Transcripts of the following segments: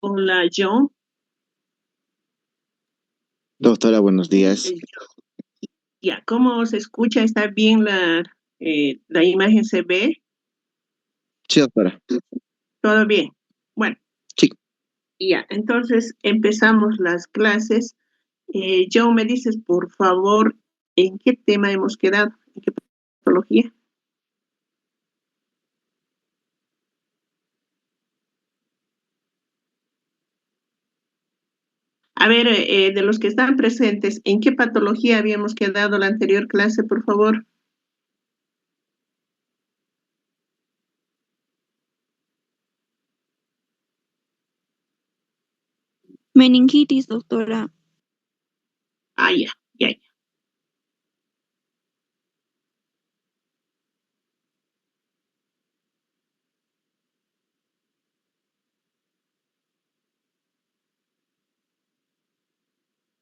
Hola, John. Doctora, buenos días. Ya, ¿cómo se escucha? ¿Está bien la imagen? ¿Se ve? Sí, doctora. ¿Todo bien? Bueno, Sí. ya, entonces empezamos las clases. John, ¿me dices, por favor, en qué tema hemos quedado? ¿En qué patología? A ver, de los que están presentes, ¿en qué patología habíamos quedado la anterior clase, por favor? Meningitis, doctora. Ah, ya, ya, ya.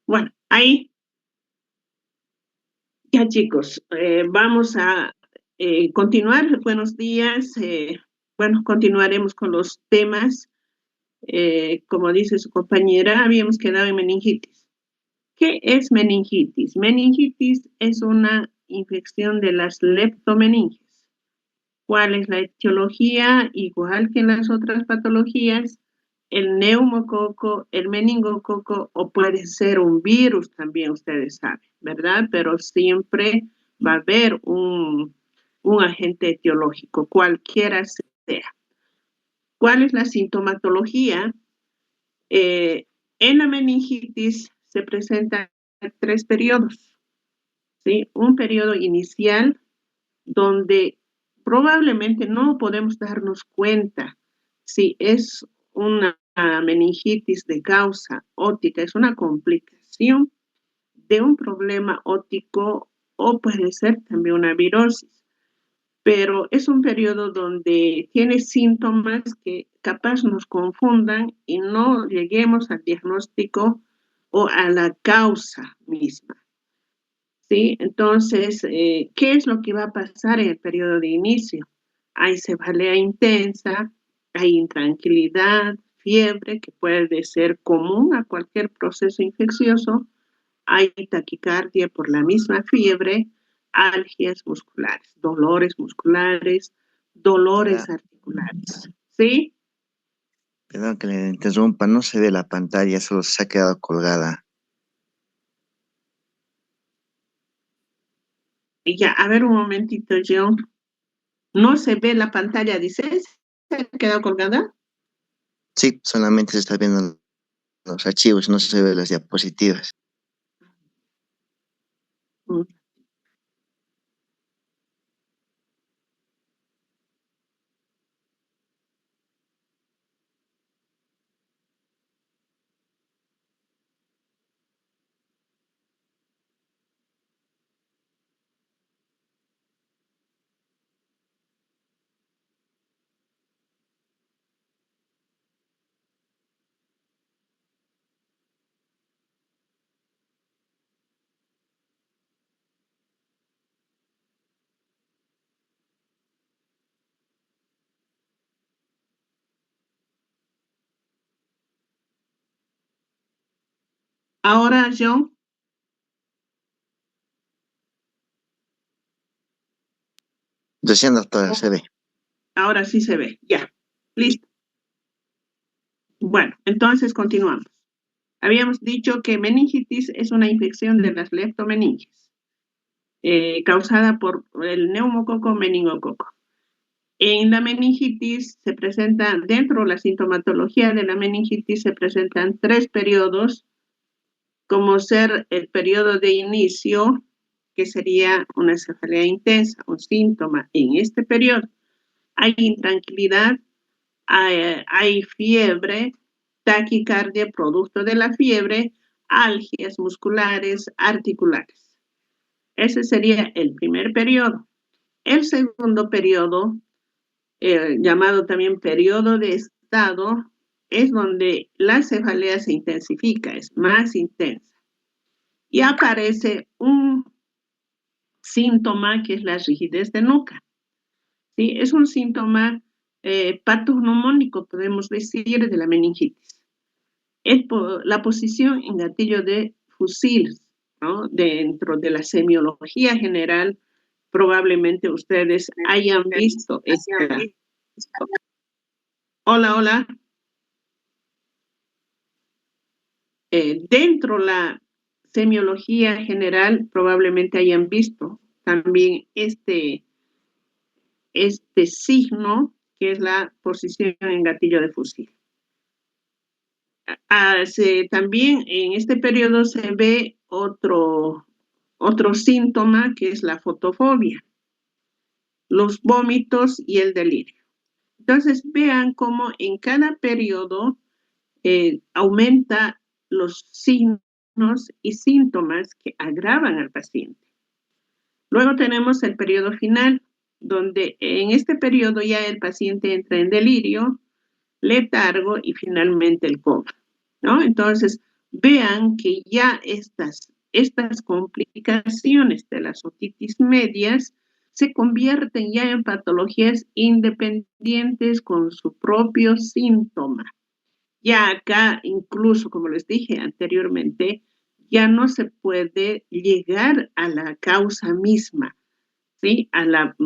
Bueno, ahí, ya chicos, vamos a continuar. Buenos días. Bueno, continuaremos con los temas. Como dice su compañera, habíamos quedado en meningitis. ¿Qué es meningitis? Meningitis es una infección de las leptomeninges. ¿Cuál es la etiología? Igual que en las otras patologías, el neumococo, el meningococo, o puede ser un virus también, ustedes saben, ¿verdad? Pero siempre va a haber un agente etiológico, cualquiera sea. ¿Cuál es la sintomatología? En la meningitis se presentan tres periodos, ¿sí? Un periodo inicial donde probablemente no podemos darnos cuenta si es una meningitis de causa óptica, es una complicación de un problema óptico o puede ser también una virosis, pero es un periodo donde tiene síntomas que capaz nos confundan y no lleguemos al diagnóstico o a la causa misma. ¿Sí? Entonces, ¿qué es lo que va a pasar en el periodo de inicio? Hay cefalea intensa, hay intranquilidad, fiebre, que puede ser común a cualquier proceso infeccioso, hay taquicardia por la misma fiebre, algias musculares, dolores articulares. ¿Sí? Perdón que le interrumpa, no se ve la pantalla, solo se ha quedado colgada. Y ya, a ver un momentito, John. No se ve la pantalla, dices. ¿Se ha quedado colgada? Sí, solamente se está viendo los archivos, no se ve las diapositivas. Mm. Ahora, John, Recién, doctora, se ve. ahora sí se ve. Ya, listo. Bueno, entonces continuamos. Habíamos dicho que meningitis es una infección de las leptomeninges, causada por el neumococo meningococo. En la meningitis se presenta, dentro de la sintomatología de la meningitis se presentan tres periodos, como ser el periodo de inicio, que sería una cefalea intensa, un síntoma en este periodo. Hay intranquilidad, hay fiebre, taquicardia producto de la fiebre, algias musculares, articulares. Ese sería el primer periodo. El segundo periodo, llamado también periodo de estado, es donde la cefalea se intensifica, es más intensa. Y aparece un síntoma que es la rigidez de nuca. ¿Sí? Es un síntoma patognomónico, podemos decir, de la meningitis. es por la posición en gatillo de fusil, ¿no? Dentro de la semiología general, probablemente ustedes hayan visto esta. Hola, hola. Dentro la semiología general, probablemente hayan visto también este signo, que es la posición en gatillo de fusil. También en este periodo se ve otro síntoma, que es la fotofobia, los vómitos y el delirio. Entonces vean cómo en cada periodo aumenta los signos y síntomas que agravan al paciente. Luego tenemos el periodo final, donde en este periodo ya el paciente entra en delirio, letargo y finalmente el coma, ¿no? Entonces, vean que ya estas complicaciones de las otitis medias se convierten ya en patologías independientes con su propio síntoma. Ya acá, incluso, como les dije anteriormente, ya no se puede llegar a la causa misma, ¿sí? A la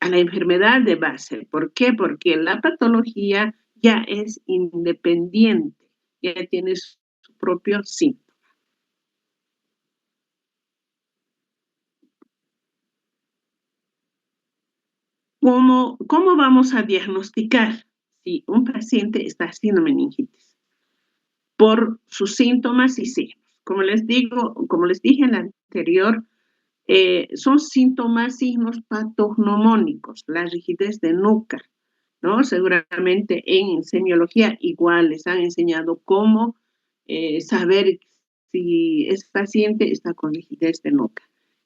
enfermedad de base. ¿Por qué? Porque la patología ya es independiente, ya tiene su propio síntoma. ¿Cómo vamos a diagnosticar si un paciente está haciendo meningitis? Por sus síntomas y signos. Como les dije en la anterior, son síntomas, signos patognomónicos, la rigidez de nuca, ¿no? Seguramente en semiología igual les han enseñado cómo saber si ese paciente está con rigidez de nuca.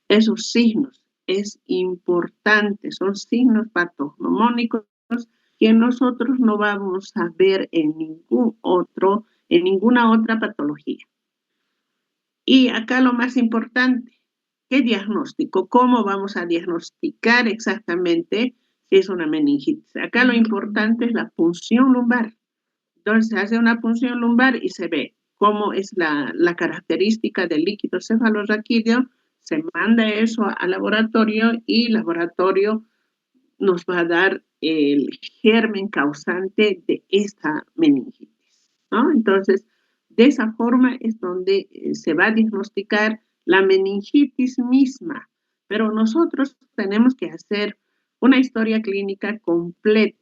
Esos signos es importante, son signos patognomónicos que nosotros no vamos a ver en ninguna otra patología. Y acá lo más importante, ¿qué diagnóstico? ¿Cómo vamos a diagnosticar exactamente si es una meningitis? Acá lo importante es la punción lumbar. Entonces se hace una punción lumbar y se ve cómo es la característica del líquido cefalorraquídeo, se manda eso al laboratorio y el laboratorio nos va a dar el germen causante de esta meningitis, ¿no? Entonces, de esa forma es donde se va a diagnosticar la meningitis misma, pero nosotros tenemos que hacer una historia clínica completa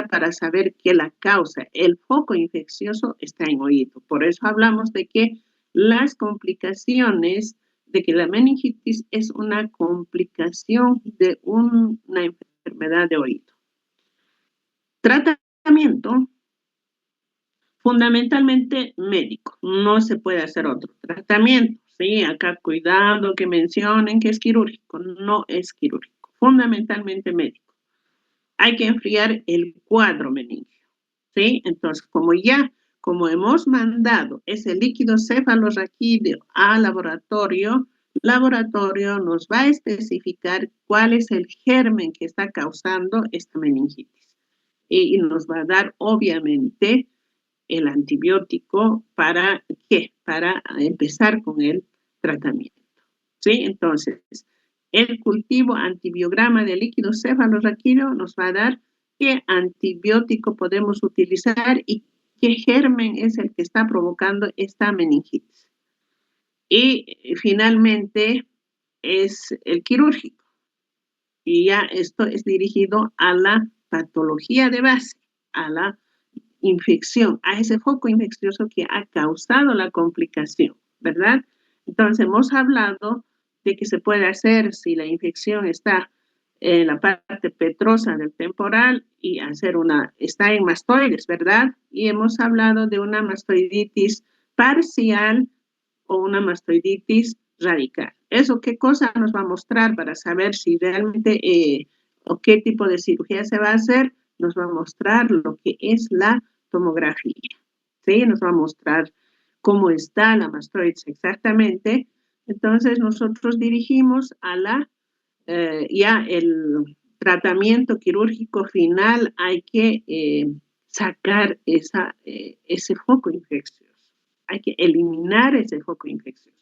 para saber que la causa, el foco infeccioso está en oído. Por eso hablamos de que las complicaciones, de que la meningitis es una complicación de una enfermedad de oído. Tratamiento fundamentalmente médico, no se puede hacer otro tratamiento, ¿sí? Acá cuidado que mencionen que es quirúrgico, no es quirúrgico, fundamentalmente médico. Hay que enfriar el cuadro meningio, ¿sí? Entonces, como hemos mandado ese líquido cefalorraquídeo al laboratorio nos va a especificar cuál es el germen que está causando esta meningitis. Y nos va a dar, obviamente, el antibiótico para ¿qué? Para empezar con el tratamiento, ¿sí? Entonces, el cultivo antibiograma de líquido cefalorraquídeo nos va a dar qué antibiótico podemos utilizar y qué germen es el que está provocando esta meningitis. Y finalmente es el quirúrgico. Y ya esto es dirigido a la patología de base, a la infección, a ese foco infeccioso que ha causado la complicación, ¿verdad? Entonces hemos hablado de que se puede hacer si la infección está en la parte petrosa del temporal y está en mastoides, ¿verdad? Y hemos hablado de una mastoiditis parcial o una mastoiditis radical. ¿Eso qué cosa nos va a mostrar para saber si realmente o qué tipo de cirugía se va a hacer? Nos va a mostrar lo que es la tomografía, ¿sí? Nos va a mostrar cómo está la mastoides exactamente. Entonces nosotros dirigimos a ya el tratamiento quirúrgico final, hay que sacar ese foco infeccioso. hay que eliminar ese foco infeccioso.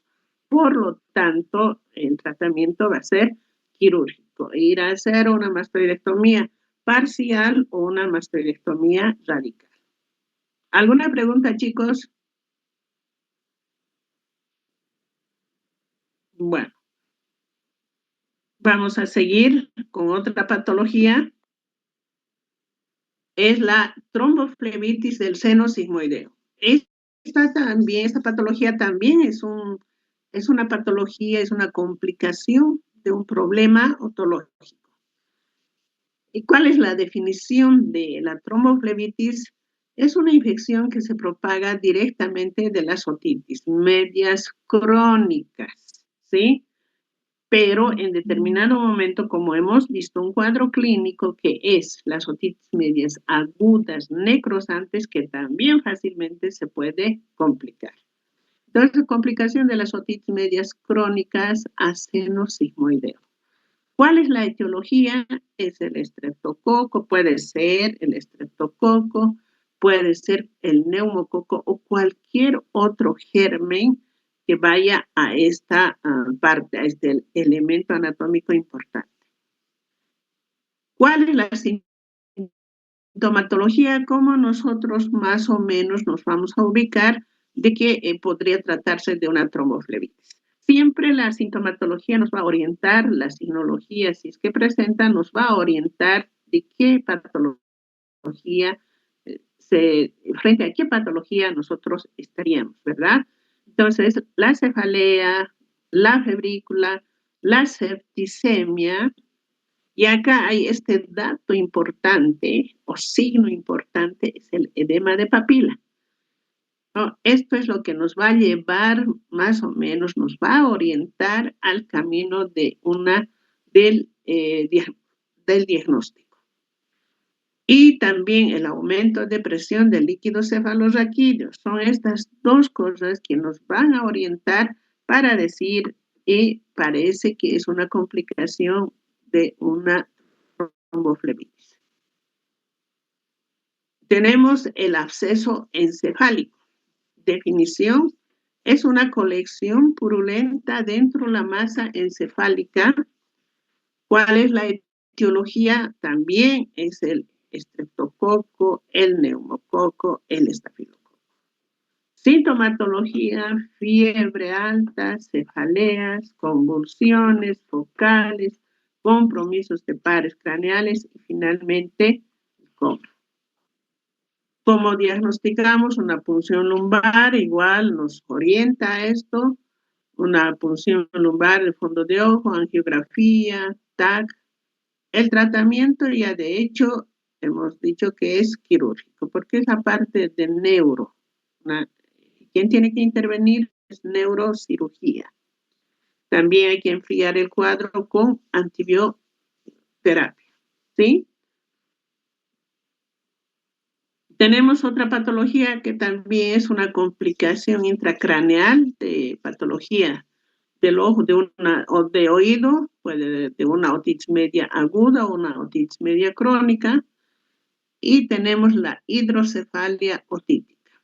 Por lo tanto, el tratamiento va a ser quirúrgico, ir a hacer una mastoidectomía parcial o una mastoidectomía radical. ¿Alguna pregunta, chicos? Bueno, vamos a seguir con otra patología. Es la tromboflebitis del seno sigmoideo. Esta patología también es una patología, es una complicación de un problema otológico. ¿Y cuál es la definición de la tromboflebitis? Es una infección que se propaga directamente de las otitis medias crónicas, ¿sí? Pero en determinado momento, como hemos visto, un cuadro clínico que es las otitis medias agudas necrosantes, que también fácilmente se puede complicar. Entonces, complicación de las otitis medias crónicas a seno sigmoideo. ¿Cuál es la etiología? Es el estreptococo, puede ser el estreptococo, puede ser el neumococo o cualquier otro germen que vaya a esta parte, a este elemento anatómico importante. ¿Cuál es la sintomatología? ¿Cómo nosotros más o menos nos vamos a ubicar de que podría tratarse de una tromboflebitis? Siempre la sintomatología nos va a orientar, la signología, si es que presenta, nos va a orientar de qué patología, frente a qué patología nosotros estaríamos, ¿verdad? Entonces, la cefalea, la febrícula, la septicemia, y acá hay este dato importante o signo importante, es el edema de papila. ¿No? Esto es lo que nos va a llevar, más o menos, nos va a orientar al camino de del diagnóstico. Y también el aumento de presión del líquido cefalorraquídeo. Son estas dos cosas que nos van a orientar para decir, y parece que es una complicación de una tromboflebitis. Tenemos el absceso encefálico. Definición: es una colección purulenta dentro de la masa encefálica. ¿Cuál es la etiología? También es el estreptococo, el neumococo, el estafilococo. Sintomatología: fiebre alta, cefaleas, convulsiones focales, compromisos de pares craneales y finalmente coma. ¿Cómo diagnosticamos? Una punción lumbar igual nos orienta a esto, una punción lumbar del fondo de ojo, angiografía, TAC. El tratamiento ya de hecho hemos dicho que es quirúrgico, porque es la parte de neuro. ¿Quién tiene que intervenir? Es neurocirugía. También hay que enfriar el cuadro con antibioterapia, ¿sí? Tenemos otra patología que también es una complicación intracraneal de patología del ojo, o de oído, puede de una otitis media aguda o una otitis media crónica, y tenemos la hidrocefalia otítica.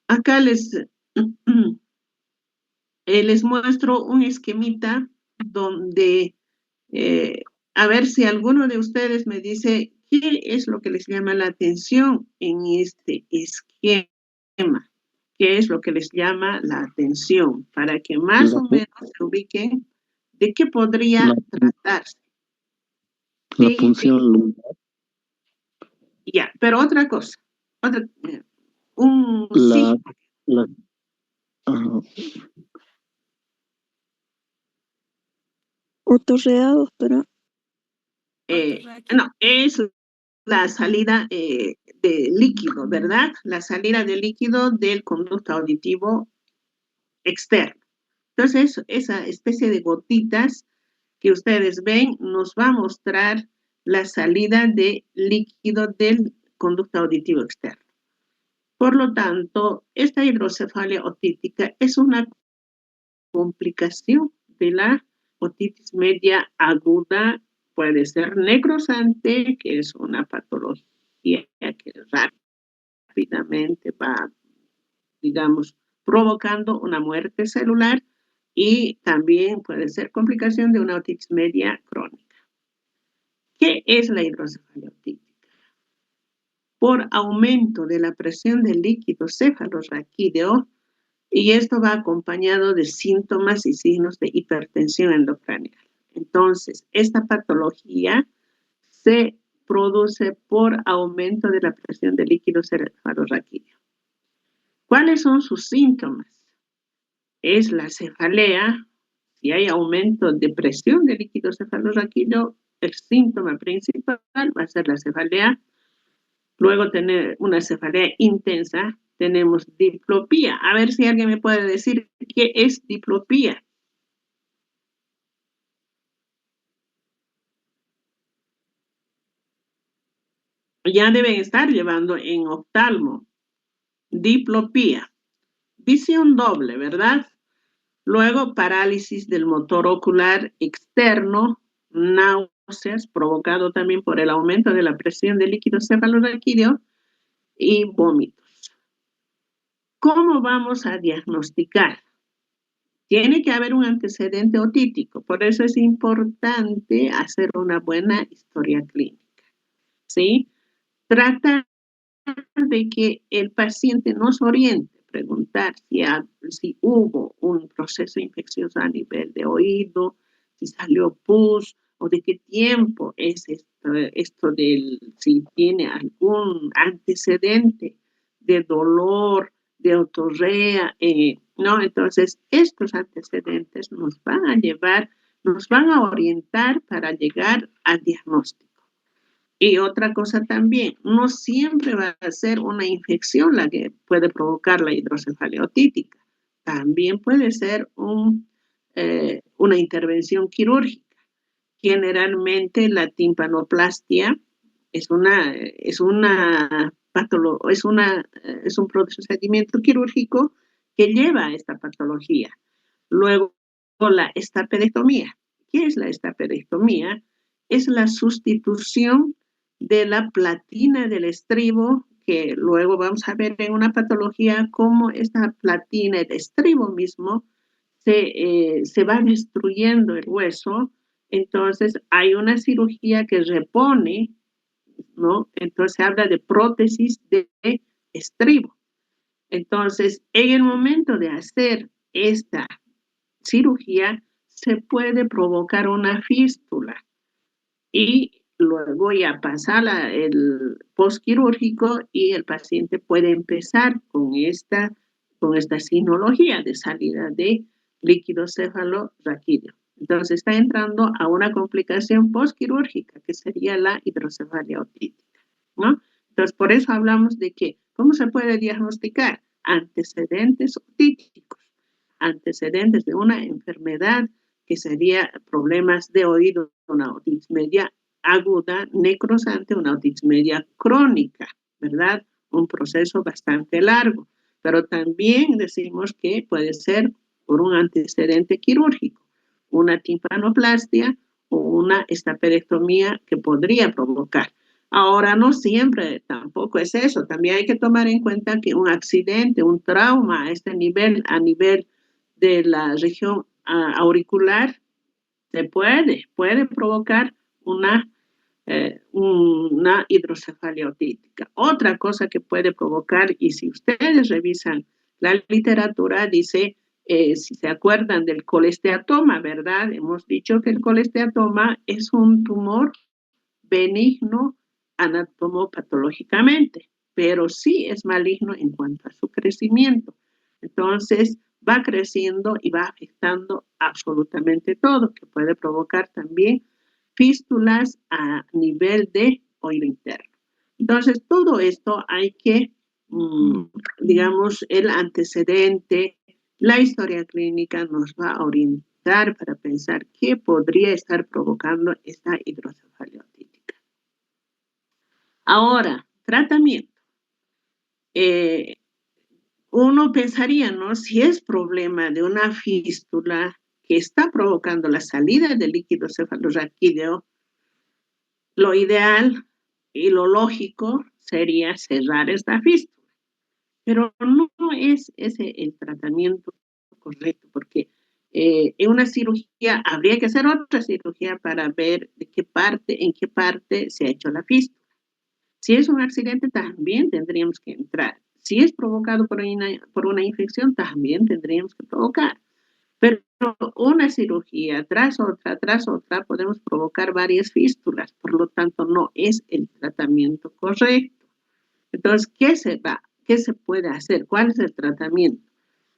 Acá les muestro un esquemita donde, a ver si alguno de ustedes me dice qué es lo que les llama la atención en este esquema, qué es lo que les llama la atención, para que más o menos se ubiquen de qué podría tratarse. La punción lumbar. Ya, pero otra cosa, Otorrea, doctora. No, es la salida de líquido, ¿verdad? La salida de líquido del conducto auditivo externo. Entonces, esa especie de gotitas que ustedes ven nos va a mostrar la salida de líquido del conducto auditivo externo. Por lo tanto, esta hidrocefalia otítica es una complicación de la otitis media aguda. Puede ser necrosante, que es una patología que rápidamente va digamos, provocando una muerte celular y también puede ser complicación de una otitis media crónica. ¿Qué es la hidrocefalia otítica? Por aumento de la presión del líquido cefalorraquídeo, y esto va acompañado de síntomas y signos de hipertensión endocranial. Entonces, esta patología se produce por aumento de la presión del líquido cefalorraquídeo. ¿Cuáles son sus síntomas? Es la cefalea. Si hay aumento de presión del líquido cefalorraquídeo, el síntoma principal va a ser la cefalea. Luego tener una cefalea intensa, tenemos diplopía. A ver si alguien me puede decir qué es diplopía. Ya deben estar llevando en oftalmo. Diplopía. Visión doble, ¿verdad? Luego parálisis del motor ocular externo, náuseas provocado también por el aumento de la presión del líquido cefalorraquídeo y vómitos. ¿Cómo vamos a diagnosticar? Tiene que haber un antecedente otítico, por eso es importante hacer una buena historia clínica, ¿sí? Trata de que el paciente nos oriente, preguntar si hubo un proceso infeccioso a nivel de oído, si salió pus, o de qué tiempo es esto si tiene algún antecedente de dolor, de otorrea, ¿no? Entonces, estos antecedentes nos van a llevar, nos van a orientar para llegar al diagnóstico. Y otra cosa también, no siempre va a ser una infección la que puede provocar la hidrocefalia otítica. También puede ser una intervención quirúrgica. Generalmente la timpanoplastia es un procedimiento quirúrgico que lleva a esta patología. Luego, la estaperectomía. ¿Qué es la estaperectomía? Es la sustitución de la platina del estribo, que luego vamos a ver en una patología cómo esta platina, el estribo mismo, se va destruyendo el hueso. Entonces hay una cirugía que repone, ¿no? Entonces se habla de prótesis de estribo. Entonces, en el momento de hacer esta cirugía, se puede provocar una fístula y luego ya pasa el postquirúrgico y el paciente puede empezar con esta sinología de salida de líquido cefalorraquídeo. Entonces está entrando a una complicación postquirúrgica que sería la hidrocefalia otítica, ¿no? Entonces por eso hablamos de que, ¿cómo se puede diagnosticar? Antecedentes otíticos, antecedentes de una enfermedad que sería problemas de oído, una otitis media aguda, necrosante, una otitis media crónica, ¿verdad? Un proceso bastante largo, pero también decimos que puede ser por un antecedente quirúrgico, una timpanoplastia o una estaperectomía que podría provocar. Ahora, no siempre tampoco es eso, también hay que tomar en cuenta que un accidente, un trauma a nivel de la región auricular, puede provocar una hidrocefalia otítica. Otra cosa que puede provocar, y si ustedes revisan la literatura, dice, si se acuerdan del colesteatoma, ¿verdad? Hemos dicho que el colesteatoma es un tumor benigno anatomopatológicamente, pero sí es maligno en cuanto a su crecimiento. Entonces, va creciendo y va afectando absolutamente todo, que puede provocar también fístulas a nivel de oído interno. Entonces, todo esto hay que, digamos, el antecedente, la historia clínica nos va a orientar para pensar qué podría estar provocando esta hidrocefalia otítica. Ahora, tratamiento. Uno pensaría, ¿no? Si es problema de una fístula que está provocando la salida del líquido cefalorraquídeo, lo ideal y lo lógico sería cerrar esta fístula. pero no es ese el tratamiento correcto, porque en una cirugía habría que hacer otra cirugía para ver en qué parte se ha hecho la fístula. Si es un accidente, también tendríamos que entrar. Si es provocado por una infección, también tendríamos que provocar. Pero una cirugía tras otra, podemos provocar varias fístulas, por lo tanto, no es el tratamiento correcto. Entonces, ¿qué se puede hacer? ¿Cuál es el tratamiento?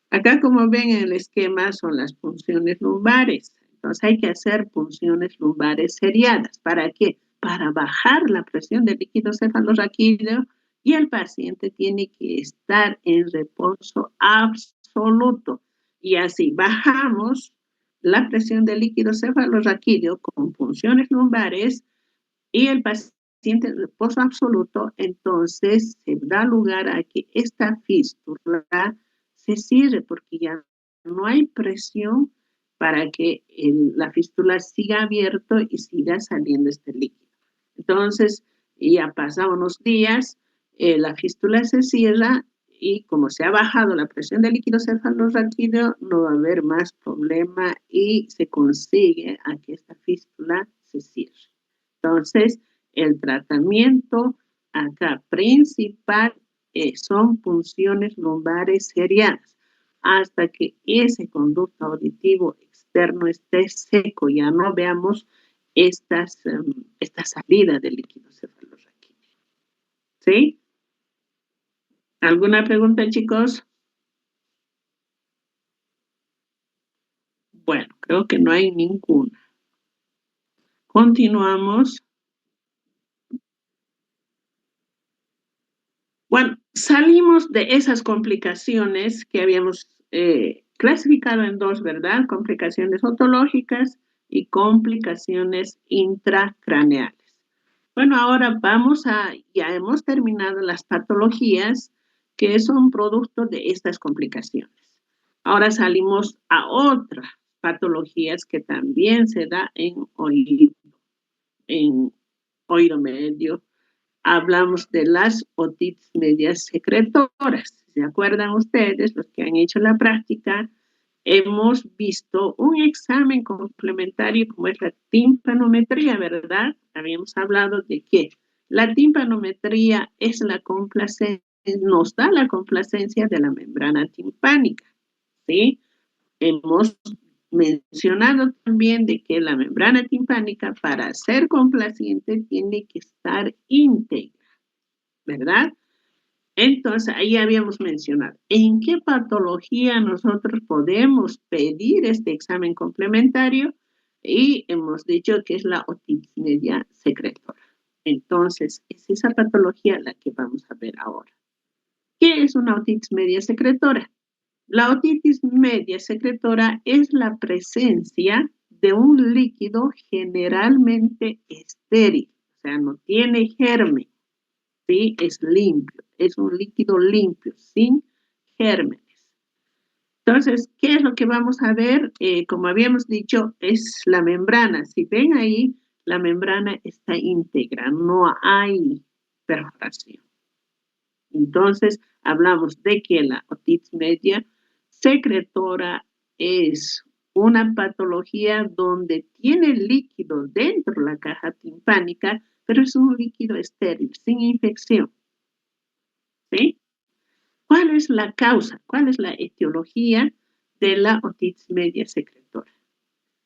Acá, como ven en el esquema, son las punciones lumbares. Entonces, hay que hacer punciones lumbares seriadas. ¿Para qué? Para bajar la presión del líquido cefalorraquídeo y el paciente tiene que estar en reposo absoluto. Y así bajamos la presión del líquido cefalorraquídeo con punciones lumbares y el paciente en reposo absoluto, entonces se da lugar a que esta fístula se cierre porque ya no hay presión para que la fístula siga abierto y siga saliendo este líquido. Entonces, ya pasan unos días, la fístula se cierra y como se ha bajado la presión del líquido cefalorraquídeo, no va a haber más problema y se consigue a que esta fístula se cierre. Entonces, el tratamiento acá principal son punciones lumbares seriadas hasta que ese conducto auditivo externo esté seco, ya no veamos esta salida del líquido cefalorraquídeo. ¿Sí? ¿Alguna pregunta, chicos? Bueno, creo que no hay ninguna. Continuamos. Bueno, salimos de esas complicaciones que habíamos clasificado en dos, ¿verdad? Complicaciones otológicas y complicaciones intracraneales. Bueno, ahora ya hemos terminado las patologías que son producto de estas complicaciones. Ahora salimos a otras patologías que también se da en oído medio. Hablamos de las otitis medias secretoras. ¿Se acuerdan ustedes, los que han hecho la práctica? Hemos visto un examen complementario como es la timpanometría, ¿verdad? Habíamos hablado de que la timpanometría es nos da la complacencia de la membrana timpánica, ¿sí? Hemos mencionado también de que la membrana timpánica para ser complaciente tiene que estar íntegra, ¿verdad? Entonces, ahí habíamos mencionado, ¿en qué patología nosotros podemos pedir este examen complementario? Y hemos dicho que es la otitis media secretora. Entonces, es esa patología la que vamos a ver ahora. ¿Qué es una otitis media secretora? La otitis media secretora es la presencia de un líquido generalmente estéril, o sea, no tiene germen, ¿sí? Es limpio, es un líquido limpio, sin gérmenes. Entonces, ¿qué es lo que vamos a ver? Como habíamos dicho, es la membrana. Si ven ahí, la membrana está íntegra, no hay perforación. Entonces, hablamos de que la otitis media secretora es una patología donde tiene líquido dentro de la caja timpánica, pero es un líquido estéril, sin infección. ¿Sí? ¿Cuál es la causa? ¿Cuál es la etiología de la otitis media secretora?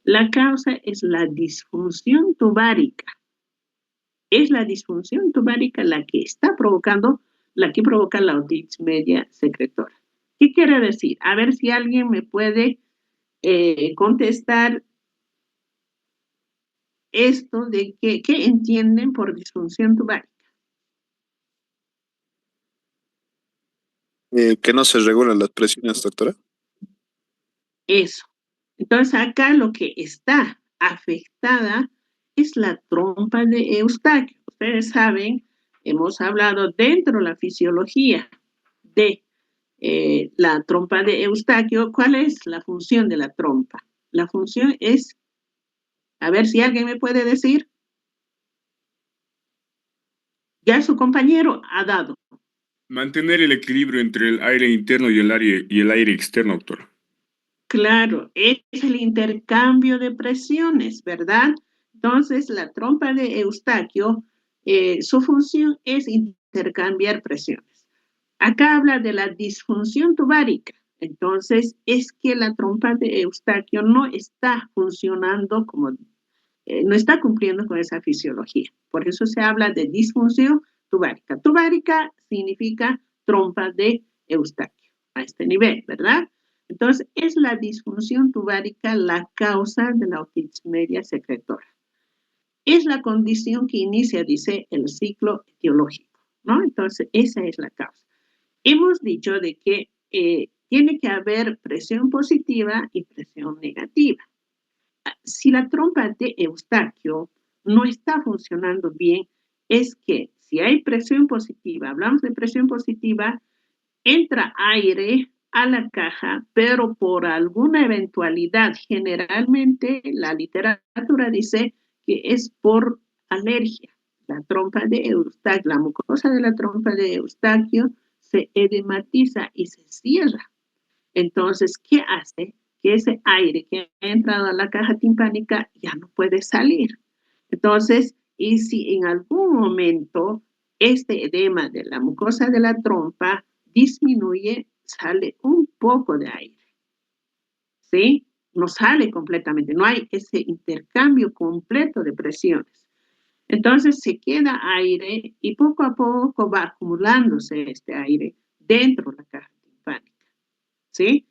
La causa es la disfunción tubárica. Es la disfunción tubárica la que provoca la otitis media secretora. ¿Qué quiere decir? A ver si alguien me puede contestar esto de qué entienden por disfunción tubárica. Que no se regulan las presiones, doctora. Eso. Entonces acá lo que está afectada es la trompa de Eustaquio. Ustedes saben, hemos hablado dentro de la fisiología de la trompa de Eustaquio. ¿Cuál es la función de la trompa? La función es, a ver si alguien me puede decir. Ya su compañero ha dado. Mantener el equilibrio entre el aire interno y el aire externo, doctor. Claro, es el intercambio de presiones, ¿verdad? Entonces, la trompa de Eustaquio, su función es intercambiar presiones. Acá habla de la disfunción tubárica. Entonces, es que la trompa de Eustaquio no está funcionando como, no está cumpliendo con esa fisiología. Por eso se habla de disfunción tubárica. Tubárica significa trompa de Eustaquio, a este nivel, ¿verdad? Entonces, es la disfunción tubárica la causa de la otitis media secretora. Es la condición que inicia, dice, el ciclo etiológico, ¿no? Entonces, esa es la causa. Hemos dicho de que tiene que haber presión positiva y presión negativa. Si la trompa de Eustaquio no está funcionando bien, es que si hay presión positiva, hablamos de presión positiva, entra aire a la caja, pero por alguna eventualidad, generalmente la literatura dice que es por alergia. La trompa de Eustaquio, la mucosa de la trompa de Eustaquio se edematiza y se cierra. Entonces, ¿qué hace? Que ese aire que ha entrado a la caja timpánica ya no puede salir. Entonces, y si en algún momento este edema de la mucosa de la trompa disminuye, sale un poco de aire, ¿sí? No sale completamente, no hay ese intercambio completo de presiones. Entonces se queda aire y poco a poco va acumulándose este aire dentro de la caja timpánica, ¿sí?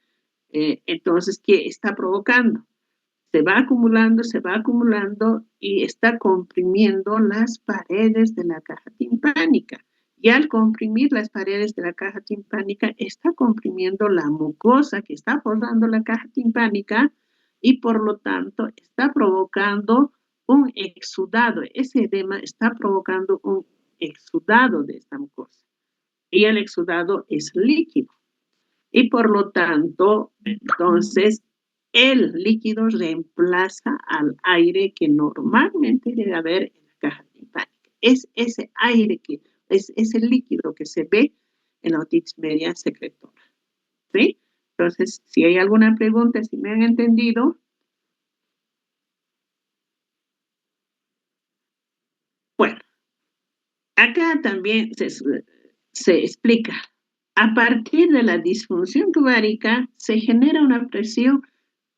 Entonces, ¿qué está provocando? Se va acumulando y está comprimiendo las paredes de la caja timpánica. Y al comprimir las paredes de la caja timpánica, está comprimiendo la mucosa que está formando la caja timpánica y por lo tanto está provocando un exudado. Ese edema está provocando un exudado de esta mucosa. Y el exudado es líquido. Y por lo tanto, entonces, el líquido reemplaza al aire que normalmente debe haber en la caja timpánica. Es ese aire es ese líquido que se ve en la otitis media secretora. ¿Sí? Entonces, si hay alguna pregunta, si me han entendido. Bueno, acá también se explica. A partir de la disfunción tubárica se genera una presión,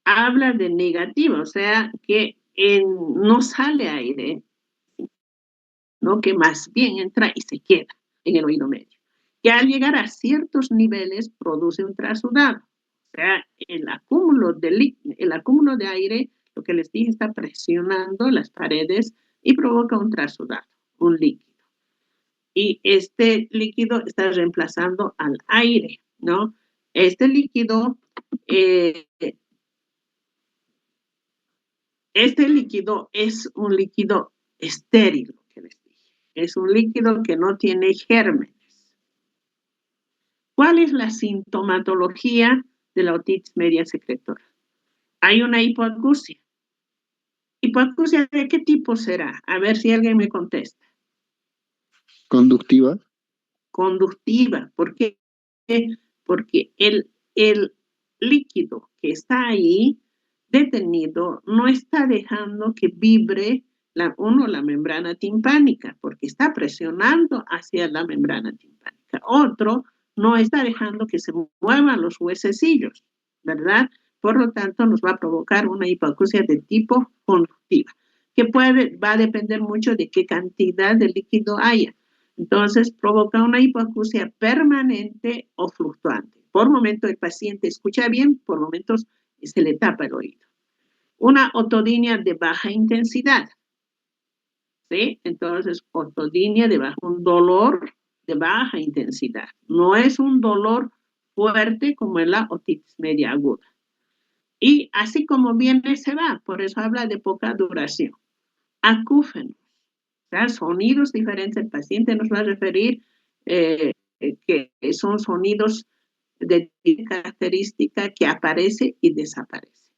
habla de negativa, o sea, que no sale aire, ¿no? Que más bien entra y se queda en el oído medio. Que al llegar a ciertos niveles produce un trasudado. O sea, el acúmulo de aire, lo que les dije, está presionando las paredes y provoca un trasudado, un líquido. Y este líquido está reemplazando al aire, ¿no? Este líquido es un líquido estéril, lo que les dije. Es un líquido que no tiene gérmenes. ¿Cuál es la sintomatología de la otitis media secretora? Hay una hipoacusia. ¿Hipoacusia de qué tipo será? A ver si alguien me contesta. Conductiva. Conductiva. ¿Por qué? Porque el líquido que está ahí detenido no está dejando que vibre la membrana timpánica, porque está presionando hacia la membrana timpánica. Otro no está dejando que se muevan los huesecillos, ¿verdad? Por lo tanto, nos va a provocar una hipoacusia de tipo conductiva, que va a depender mucho de qué cantidad de líquido haya. Entonces, provoca una hipoacusia permanente o fluctuante. Por momentos el paciente escucha bien, por momentos se le tapa el oído. Una otodinia de baja intensidad, ¿sí? Entonces, otodinia un dolor de baja intensidad. No es un dolor fuerte como en la otitis media aguda. Y así como viene, se va. Por eso habla de poca duración. Acúfenos. O sea, sonidos diferentes. El paciente nos va a referir que son sonidos de característica que aparece y desaparece.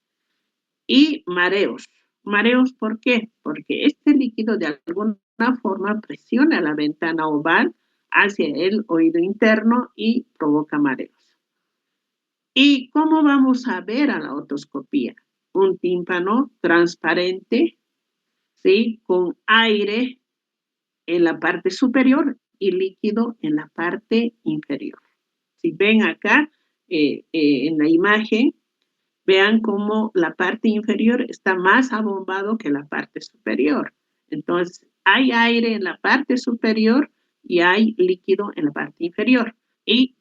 Y mareos. Mareos, ¿por qué? Porque este líquido de alguna forma presiona la ventana oval hacia el oído interno y provoca mareos. ¿Y cómo vamos a ver a la otoscopía? Un tímpano transparente, ¿sí? Con aire en la parte superior y líquido en la parte inferior. Si ven acá en la imagen, vean cómo la parte inferior está más abombado que la parte superior. Entonces, hay aire en la parte superior y hay líquido en la parte inferior. Y